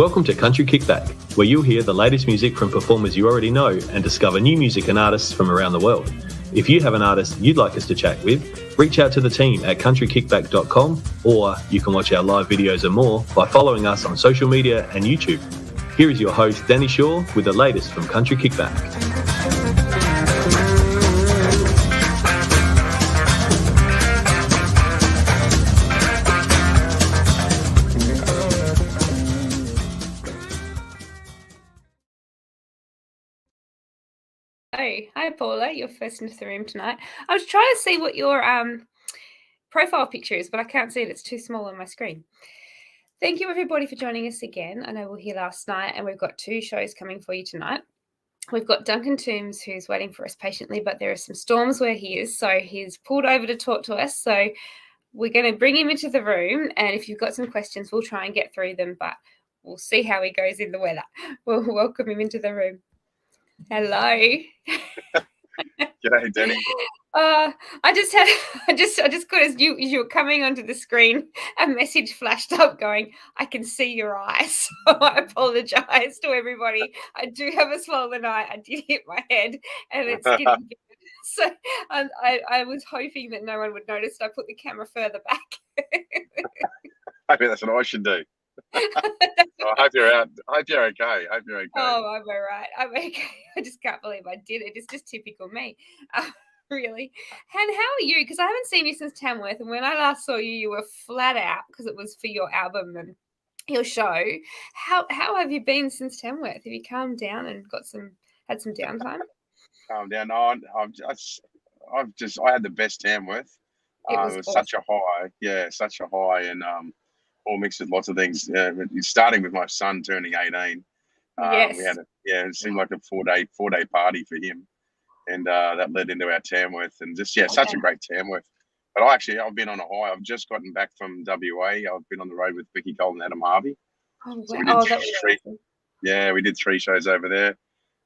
Welcome to Country Kickback, where you'll hear the latest music from performers you already know and discover new music and artists from around the world. If you have an artist you'd like us to chat with, reach out to the team at countrykickback.com, or you can watch our live videos and more by following us on social media and YouTube. Here is your host, Danni Shaw, with the latest from Country Kickback. Hi Paula, you're first into the room tonight. I was trying to see what your profile picture is, but I can't see it. It's too small on my screen. Thank you everybody for joining us again. I know we were here last night and we've got two shows coming for you tonight. We've got Duncan Toombs, who's waiting for us patiently, but there are some storms where he is, so he's pulled over to talk to us. So we're going to bring him into the room, and if you've got some questions, we'll try and get through them, but we'll see how he goes in the weather. We'll welcome him into the room. Hello. G'day, Danni. I just got, as you were coming onto the screen, a message flashed up going, "I can see your eyes." So I apologise to everybody. I do have a swollen eye. I did hit my head, and it's getting big. So I was hoping that no one would notice. So I put the camera further back. Maybe that's what I should do. I hope you're out. I hope you're okay. Oh, I'm all right. I'm okay. I just can't believe I did it. It's just typical me. Really. And how are you? Because I haven't seen you since Tamworth, and when I last saw you, you were flat out because it was for your album and your show. How have you been since Tamworth? Have you calmed down and had some downtime? Calm down. No, I had the best Tamworth. It was awesome. Such a high. Yeah, such a high, and all mixed with lots of things. Starting with my son turning 18. Yes. We had it seemed like a four day party for him, and that led into our Tamworth, and such a great Tamworth. But I've been on a high. I've just gotten back from WA. I've been on the road with Vicky Cole and Adam Harvey. Oh, wow. So we did 3 shows over there,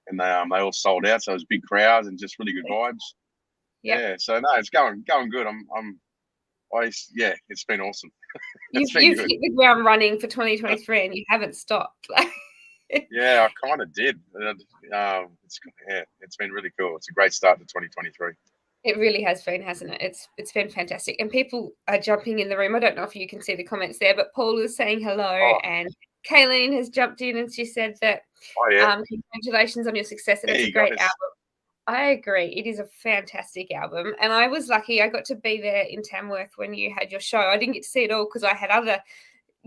and they all sold out. So it was big crowds and just really good vibes. Yep. Yeah. So no, it's going good. It's been awesome. You've hit the ground running for 2023, and you haven't stopped. Yeah, I kind of did. It's been really cool. It's a great start to 2023. It really has been, hasn't it? It's been fantastic, and people are jumping in the room. I don't know if you can see the comments there, but Paul is saying hello, and Kayleen has jumped in and she said that congratulations on your success, and it's a great album. I agree. It is a fantastic album, and I was lucky. I got to be there in Tamworth when you had your show. I didn't get to see it all because I had other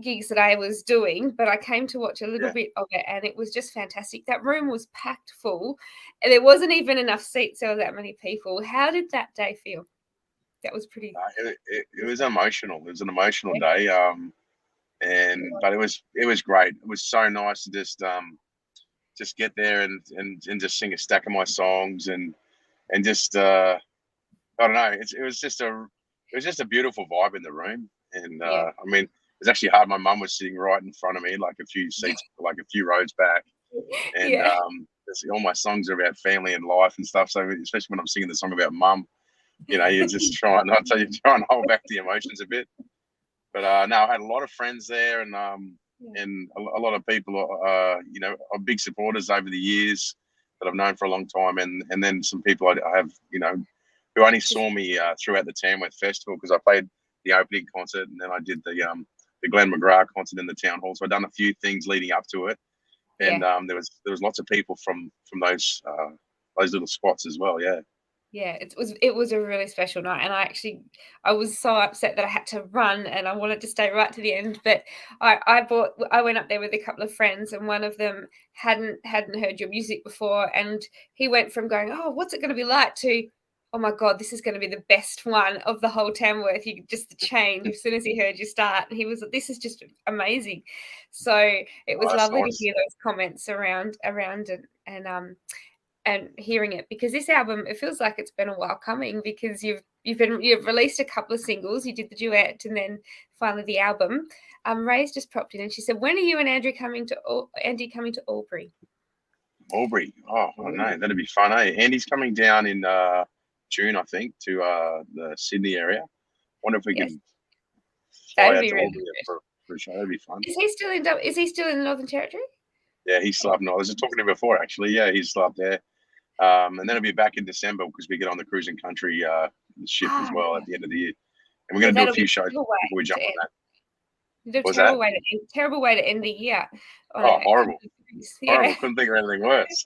gigs that I was doing, but I came to watch a little bit of it, and it was just fantastic. That room was packed full, and there wasn't even enough seats. There were that many people. How did that day feel? That was pretty. It was emotional. It was an emotional day, but it was great. It was so nice to just get there and just sing a stack of my songs and just I don't know. It was just a beautiful vibe in the room, and I mean, it was actually hard. My mum was sitting right in front of me, like a few seats, like a few rows back, and all my songs are about family and life and stuff. So especially when I'm singing the song about mum, you just try and hold back the emotions a bit. But no, I had a lot of friends there, and a lot of people are big supporters over the years that I've known for a long time, and then some people I have who only saw me throughout the Tamworth Festival, because I played the opening concert, and then I did the Glenn McGrath concert in the town hall. So I've done a few things leading up to it, and there was lots of people from those little spots as well. Yeah, it was a really special night, and I was so upset that I had to run, and I wanted to stay right to the end. But I went up there with a couple of friends, and one of them hadn't heard your music before, and he went from going, "Oh, what's it going to be like?" to, "Oh my God, this is going to be the best one of the whole Tamworth." Just the change as soon as he heard you start, and he was, "This is just amazing." So it was lovely to hear those comments around and hearing it, because this album, it feels like it's been a while coming, because you've released a couple of singles. You did the duet, and then finally the album. Ray's just popped in and she said, "When are you and Andy coming to Albury?" Albury. Oh, I don't know. That'd be fun, eh? Andy's coming down in June, I think, to the Sydney area. Wonder if we can fly out to Albury for a show. That'd be fun. Is he still in the Northern Territory? Yeah, he's still up north. I was just talking to him before, actually. Yeah, he's still up there. And then he'll be back in December because we get on the Cruising Country ship as well at the end of the year. And we're going to do a few shows before we jump on that. Terrible way to end the year. Oh, horrible. Yeah. Horrible. Couldn't think of anything worse.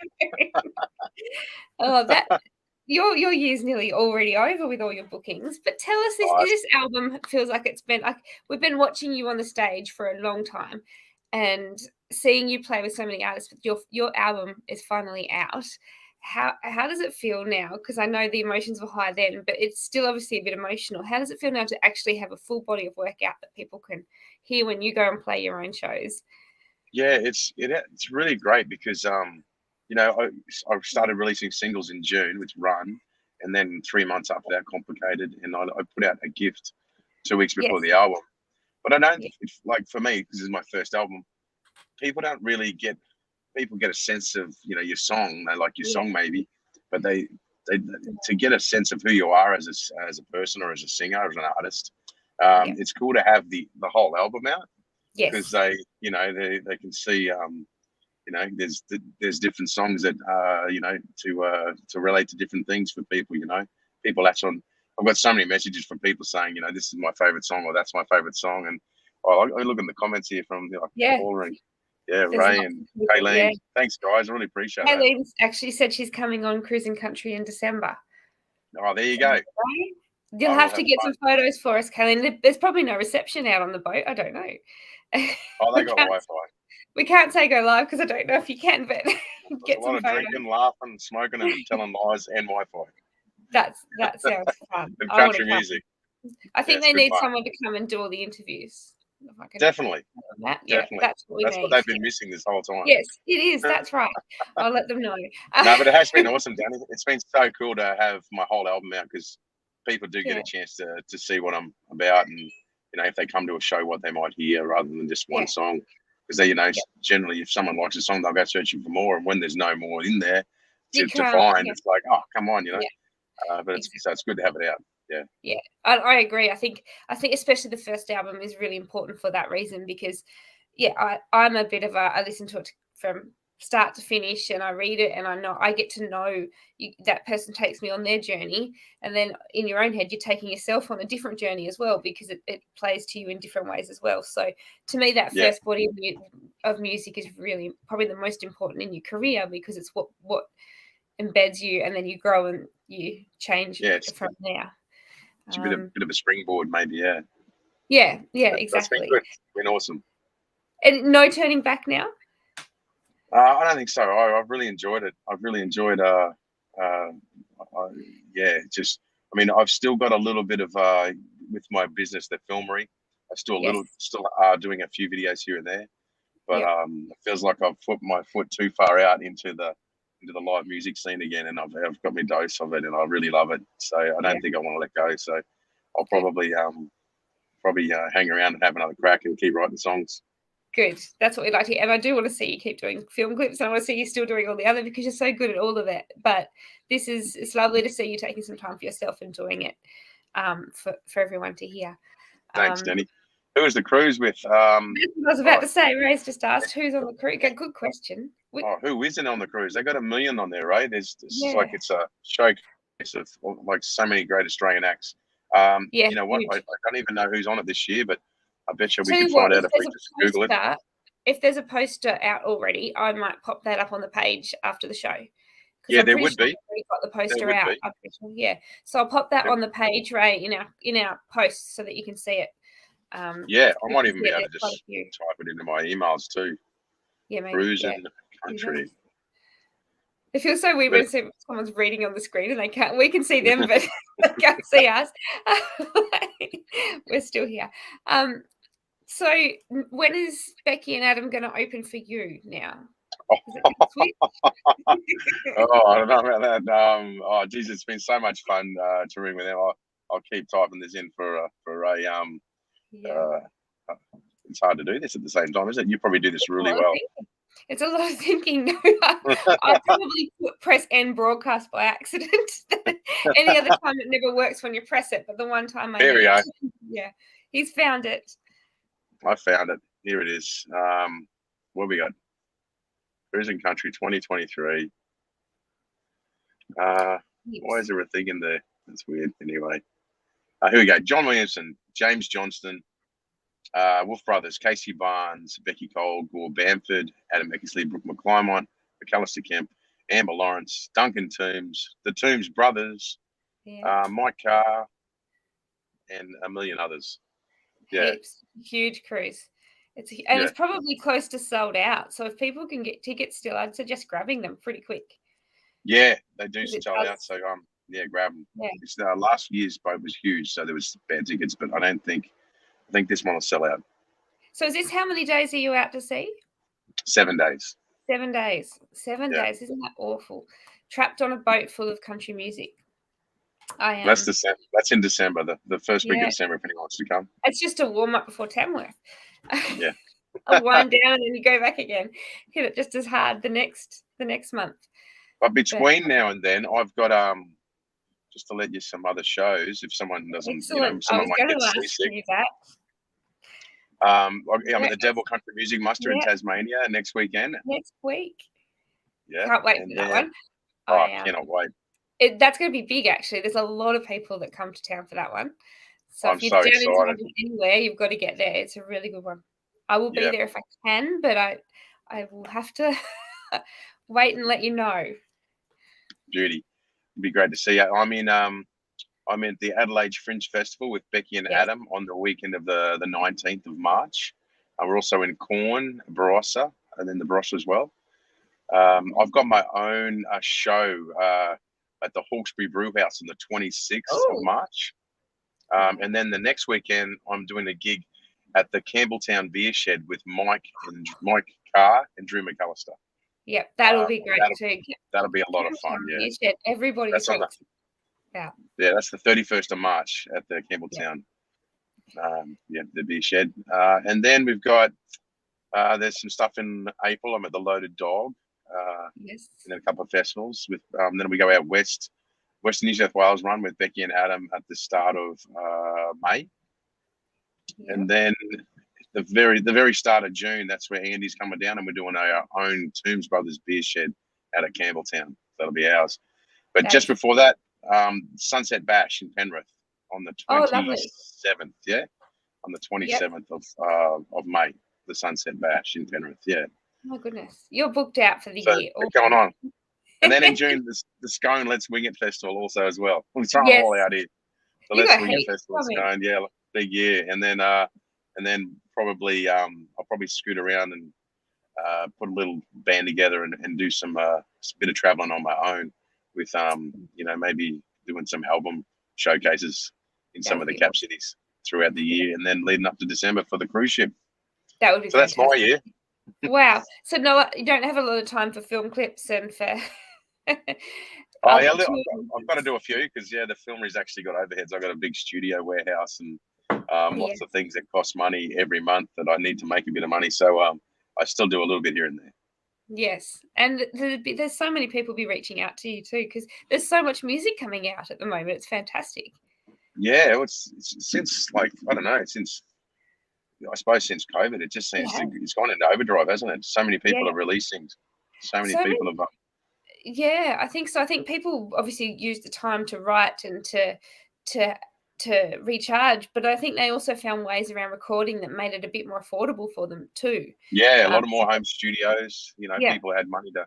Your year's nearly already over with all your bookings. But tell us this album feels like it's been like we've been watching you on the stage for a long time and seeing you play with so many artists. But your album is finally out. How does it feel now? Because I know the emotions were high then, but it's still obviously a bit emotional. How does it feel now to actually have a full body of work out that people can hear when you go and play your own shows? Yeah, it's really great because I started releasing singles in June with Run, and then 3 months after that, Complicated, and I put out a gift 2 weeks before the album. But I don't like for me because this is my first album. People don't really get. People get a sense of your song. They like your song maybe, but they to get a sense of who you are as a person or as a singer, as an artist. It's cool to have the whole album out because they can see there's different songs that to relate to different things for people. People latch on. I've got so many messages from people saying this is my favorite song or that's my favorite song, and I look in the comments here from Paula and Ray and Kayleen. Yeah. Thanks, guys. I really appreciate it. Kayleen's actually said she's coming on Cruising Country in December. Oh, there you go. You'll have to get some photos for us, Kayleen. There's probably no reception out on the boat. I don't know. Oh, they got Wi-Fi. We can't say go live because I don't know if you can, but get a lot of photos. Drinking, laughing, smoking, and telling lies and Wi-Fi. That sounds fun. And country music. I think they need someone to come and do all the interviews. Definitely. Definitely. That's what they've been missing this whole time. Yes, it is. That's right. I'll let them know. No, but it has been awesome, Danny. It's been so cool to have my whole album out because people do get a chance to see what I'm about, and if they come to a show, what they might hear rather than just one song. Because they, generally, if someone likes a song, they'll go searching for more, and when there's no more in there to find, it's like, oh, come on, But it's good to have it out. Yeah, I agree. I think especially the first album is really important for that reason because, I'm a bit of I listen to it from start to finish and I read it and I get to know that person takes me on their journey, and then in your own head you're taking yourself on a different journey as well because it plays to you in different ways as well. So to me that first body of music is really probably the most important in your career because it's what embeds you, and then you grow and you change from there. It's a bit of a springboard, maybe. Yeah, exactly. That's been good. It's been awesome. And no turning back now? I don't think so. I've really enjoyed it. I've really enjoyed. I've still got a little bit of with my business, the filmery. I still doing a few videos here and there, but it feels like I've put my foot too far out into the live music scene again, and I've got my dose of it, and I really love it. So I don't think I want to let go. So I'll probably hang around and have another crack and keep writing songs. Good. That's what we like to hear. And I do want to see you keep doing film clips, and I want to see you still doing all the other because you're so good at all of it. But it's lovely to see you taking some time for yourself and doing it for everyone to hear. Thanks, Danny. Who was the cruise with? I was about to say, Ray's just asked who's on the cruise. Good question. Who isn't on the cruise? They got 1 million on there, right? It's like it's a showcase of like so many great Australian acts. You know what? I don't even know who's on it this year, but I bet you we can find out if we just Google it. If there's a poster out already, I might pop that up on the page after the show. Yeah, there would be. We've got the poster out. Yeah, so I'll pop that on the page, Ray, in our posts so that you can see it. I might even be able to just type it into my emails too. Yeah, maybe. Cruising Country. It feels so weird when someone's reading on the screen and they can't. We can see them, but they can't see us. We're still here. So when is Becky and Adam going to open for you now? I don't know about that. Geez, it's been so much fun touring with them. I'll keep typing this in for Ray. It's hard to do this at the same time, isn't it? You probably do this really well. It's a lot of thinking. I probably press end broadcast by accident. Any other time it never works when you press it, but the one time there we go. Yeah, he's found it. I found it. Here it is. What we got? Cruising Country 2023. Why is there a thing in there? That's weird. Anyway, here we go. John Williamson, James Johnston, Wolf Brothers, Casey Barnes, Becky Cole, Gore Bamford, Adam Eckersley, Brooke McClymont, McAllister Kemp, Amber Lawrence, Duncan Toombs, the Toombs brothers, Mike Carr, and a million others. Yeah, heaps. Huge cruise. It's probably close to sold out. So if people can get tickets still, I'd suggest grabbing them pretty quick. Yeah, they do sell out. So grab them. Yeah. Last year's boat was huge, so there was bad tickets, but I think this one will sell out. So is this how many days are you out to sea? 7 days. 7 days. 7 days. Isn't that awful? Trapped on a boat full of country music. That's in December, the first week of December, if anyone wants to come. It's just a warm up before Tamworth. Yeah. I'll wind down and then you go back again. Hit it just as hard the next month. But between now and then, I've got just to let you some other shows if someone doesn't, someone might get seasick. I'm at the Devil Country Music Muster in Tasmania next weekend. Next week. Yeah. Can't wait for that one. I cannot wait. That's going to be big, actually. There's a lot of people that come to town for that one. So if you're down in town anywhere, you've got to get there. It's a really good one. I will be there if I can, but I will have to wait and let you know. Beauty. It'd be great to see you. I'm at the Adelaide Fringe Festival with Becky and Adam on the weekend of the 19th of March. We're also in Corn, Barossa, and then the Barossa as well. I've got my own show at the Hawkesbury Brewhouse on the 26th of March. And then the next weekend, I'm doing a gig at the Campbelltown Beer Shed with Mike Carr and Drew McAllister. Yep, that'll be great too. That'll be a lot of fun. Yeah, everybody's that's the 31st of March at the Campbelltown. The Beer Shed. And then we've got there's some stuff in April. I'm at the Loaded Dog. In a couple of festivals with then we go out western New South Wales run with Becky and Adam at the start of May, and then the very start of June, that's where Andy's coming down and we're doing our own Toombs Brothers Beer Shed out of Campbelltown. That'll be ours. But just before that, Sunset Bash in Penrith on the 27th. On the 27th of May, the Sunset Bash in Penrith. Yeah. Oh my goodness, you're booked out for the year. Going on, and then in June the Scone Let's Wing It Festival also as well. We're throwing it all out here. The Let's Wing It Festival, Scone, big year, and then probably I'll probably scoot around and put a little band together and do some bit of traveling on my own with maybe doing some album showcases in some of the cap cities throughout the year, and then leading up to December for the cruise ship. That would be fantastic. That's my year. Wow. So no, you don't have a lot of time for film clips and for I've got to do a few because the filmery's actually got overheads. I've got a big studio warehouse and lots of things that cost money every month that I need to make a bit of money. So I still do a little bit here and there. Yes, and there's so many people be reaching out to you too because there's so much music coming out at the moment. It's fantastic. Yeah, it's since I suppose since COVID, it just seems it's gone into overdrive, hasn't it? So many people are releasing. So many people have. Yeah, I think so. I think people obviously use the time to write and to recharge, but I think they also found ways around recording that made it a bit more affordable for them too. Yeah, a lot of more home studios. People had money to,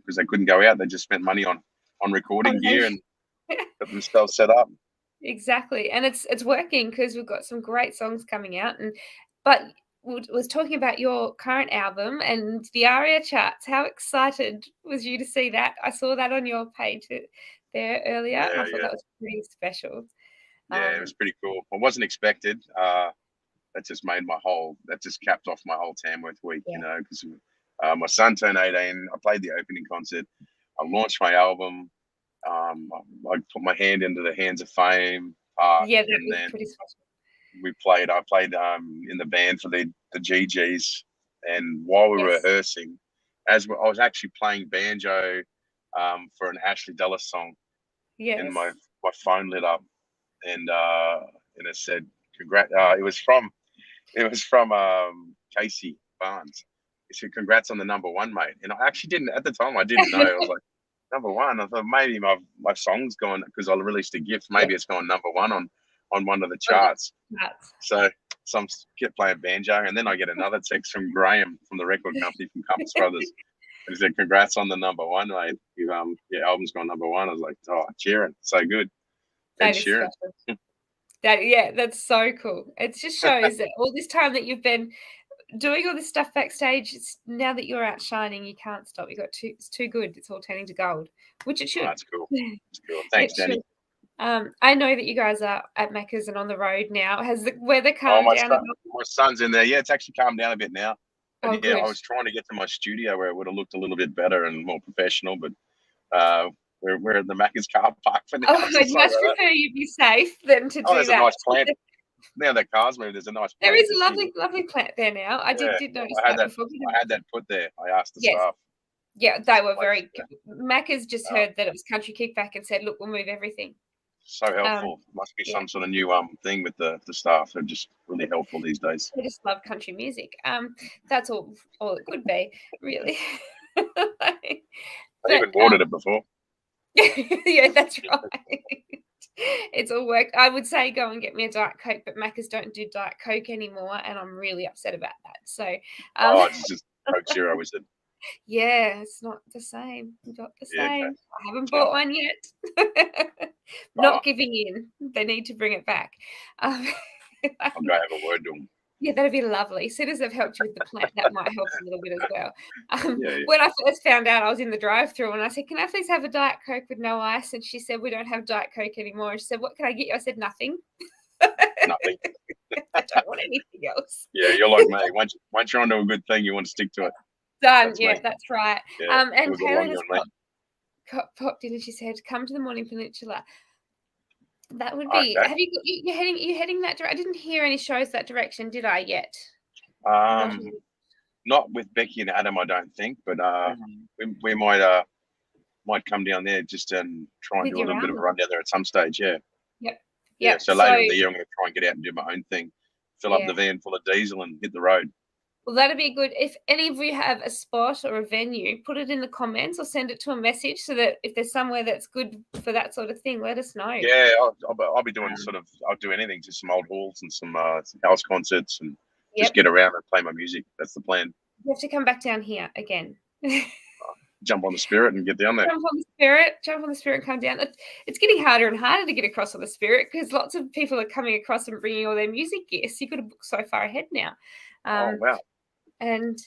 because they couldn't go out, they just spent money on recording gear and got themselves set up. Exactly, and it's working because we've got some great songs coming out. But was talking about your current album and the ARIA charts. How excited was you to see that? I saw that on your page there earlier. I thought that was pretty special. Yeah, it was pretty cool. I wasn't expected. That just capped off my whole Tamworth week. Because my son turned 18. I played the opening concert. I launched my album. I put my hand into the Hands of Fame. That was pretty special. I played in the band for the GGs, and while we were rehearsing, I was actually playing banjo for an Ashley Dulles song. Yes. And my phone lit up, and it said, "Congrats!" It was from It was from Casey Barnes. He said, "Congrats on the #1, mate." And I actually didn't at the time. I didn't know. I was like, #1. I thought maybe my song's gone because I released a gift. Maybe it's gone #1 on one of the charts. So some kept playing banjo, and then I get another text from Graham from the record company from Compass Brothers. And he said, "Congrats on the #1, mate. Your album's gone #1." I was like, "Oh, cheering, so good." That is special. That's so cool. It just shows that all this time that you've been doing all this stuff backstage, it's now that you're out shining, you can't stop. It's too good. It's all turning to gold, which it should. Oh, that's cool. That's cool. Thanks, Danny. I know that you guys are at Macca's and on the road now. Has the weather calmed down? My son's in there. Yeah, it's actually calmed down a bit now. Oh, yeah, I was trying to get to my studio where it would have looked a little bit better and more professional, but we're in the Macca's car park for now. Oh, I'd much prefer you be safe than to do that. There's a nice plant. Now that car's moved, there's a nice plant. There is a lovely plant there now. I did notice that before. I had that put there. I asked the staff. Yeah, they were very good. Macca's just heard that it was Country Kickback and said, "Look, we'll move everything." So helpful. Must be some sort of new thing with the staff. They're just really helpful these days. They just love country music. That's all it could be, really. I even watered it before. Yeah, that's right. It's all worked. I would say go and get me a Diet Coke, but Macca's don't do Diet Coke anymore, and I'm really upset about that. So, it's just Coke Zero, is it? Yeah, it's not the same. Not the same. Okay. I haven't bought one yet. Not giving in. They need to bring it back. I'll go have a word to them. Yeah, that'd be lovely. As soon as I've helped you with the plant, that might help a little bit as well. When I first found out, I was in the drive-thru and I said, "Can I please have a Diet Coke with no ice?" And she said, "We don't have Diet Coke anymore." And she said, "What can I get you?" I said, "Nothing." Nothing. I don't want anything else. Yeah, you're like me. Once you're onto a good thing, you want to stick to it. Done. That's right. Yeah, and Kayla has popped in and she said, "Come to the Morning Peninsula." That would be. Okay. Have you're heading that direction? I didn't hear any shows that direction, did I yet? Not with Becky and Adam, I don't think, but we might come down there just and try and do a little bit of a run down there at some stage. Yeah. Yep. Yeah. So later in the year, I'm going to try and get out and do my own thing, fill up the van full of diesel and hit the road. Well, that'd be good. If any of you have a spot or a venue, put it in the comments or send it to a message so that if there's somewhere that's good for that sort of thing, let us know. Yeah, I'll be doing I'll do anything, just some old halls and some house concerts and just get around and play my music. That's the plan. You have to come back down here again. Jump on the Spirit and get down there. Jump on the Spirit and come down. It's getting harder and harder to get across on the Spirit because lots of people are coming across and bringing all their music gear. So you've got to book so far ahead now. Oh, wow. And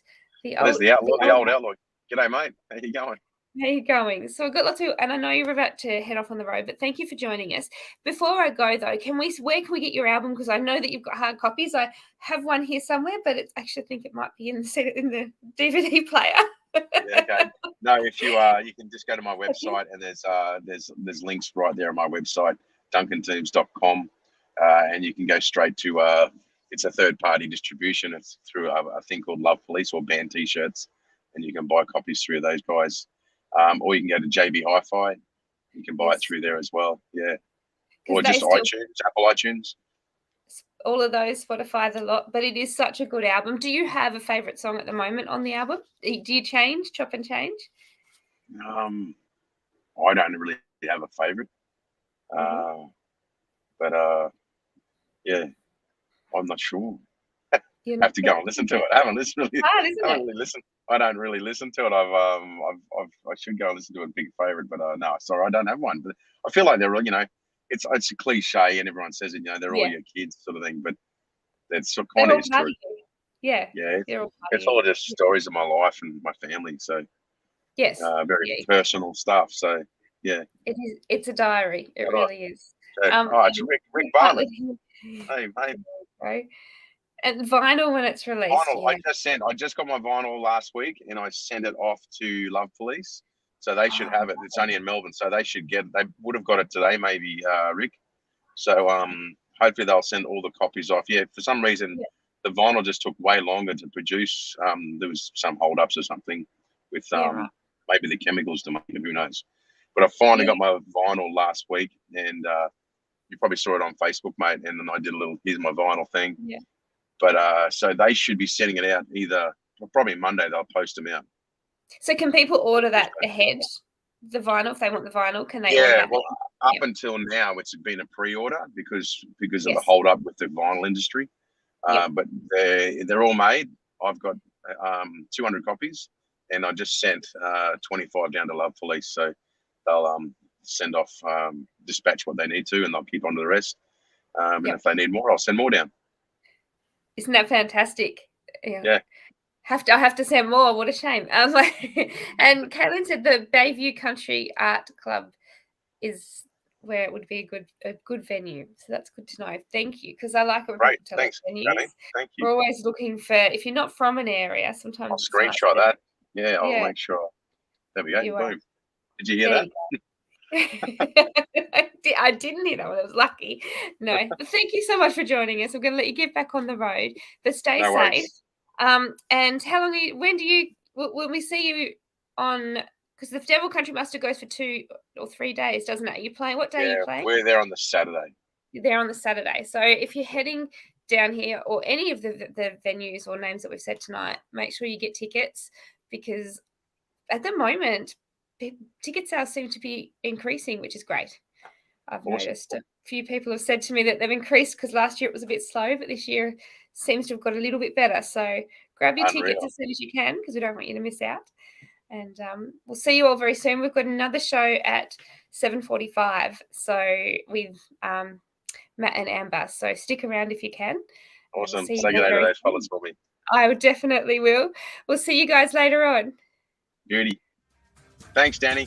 the old outlaw. G'day, mate. How you going? How you going? So I've got lots of, and I know you're about to head off on the road, but thank you for joining us. Before I go though, where can we get your album? Because I know that you've got hard copies. I have one here somewhere, but I think it might be in the DVD player. Yeah, okay. No, if you can just go to my website and there's links right there on my website, duncantoombs.com, and you can go straight to it's a third-party distribution. It's through a thing called Love Police or band T-shirts, and you can buy copies through those guys. Or you can go to JB Hi-Fi. You can buy it through there as well. Yeah. Or just iTunes, Apple iTunes. All of those, Spotify, the lot. But it is such a good album. Do you have a favourite song at the moment on the album? Do you chop and change? I don't really have a favourite. But yeah. I'm not sure. I have to go and listen to it. I haven't listened really. I don't really listen to it. I should go and listen to a big favorite, but no, sorry, I don't have one. But I feel like they're all, it's a cliche and everyone says it, they're all your kids sort of thing, but that's so kind of true. Yeah. It's all just stories of my life and my family. So yes, very personal stuff. So yeah, it is. It's a diary. It really is. It's Rick Bartlett. Hey, mate. Right. And vinyl when it's released. Vinyl. I just got my vinyl last week and I sent it off to Love Police. So they should have it. It's only in Melbourne, so they would have got it today, maybe, Rick. So hopefully they'll send all the copies off. Yeah, for some reason the vinyl just took way longer to produce. There was some hold-ups or something with maybe the chemicals to make it, who knows. But I finally got my vinyl last week and you probably saw it on Facebook, mate, and then I did a little here's my vinyl thing. Yeah. But so they should be sending it out probably Monday. They'll post them out. So can people order that ahead? The vinyl, if they want the vinyl, can they order that? Well, up until now, it's been a pre-order because of the hold up with the vinyl industry. But they're all made. I've got 200 copies, and I just sent 25 down to Love Police, so they'll send off, dispatch what they need to, and they'll keep on to the rest. And if they need more, I'll send more down. Isn't that fantastic? Yeah. I have to send more. What a shame. And Caitlin said the Bayview Country Art Club is where it would be a good venue. So that's good to know. Thank you, because I like it when people tell us venues. Danni. Thank you. We're always looking for, if you're not from an area, sometimes I'll screenshot that. Yeah, I'll make sure. There we go. Boom. Did you hear that? I didn't hear that one. I was lucky. No, but thank you so much for joining us. I'm going to let you get back on the road, but stay safe. Worries. And how long? When we see you on? Because the Devil Country Muster goes for 2 or 3 days, doesn't it? Are you playing? What day are you playing? We're there on the Saturday. You're there on the Saturday. So if you're heading down here, or any of the venues or names that we've said tonight, make sure you get tickets, because at the moment, ticket sales seem to be increasing, which is great. I've noticed a few people have said to me that they've increased because last year it was a bit slow, but this year seems to have got a little bit better. So grab your tickets as soon as you can, because we don't want you to miss out. And we'll see you all very soon. We've got another show at 7:45, so with Matt and Amber. So stick around if you can. Awesome. Say good day to those fellas for me. I definitely will. We'll see you guys later on. Beauty. Thanks, Danni.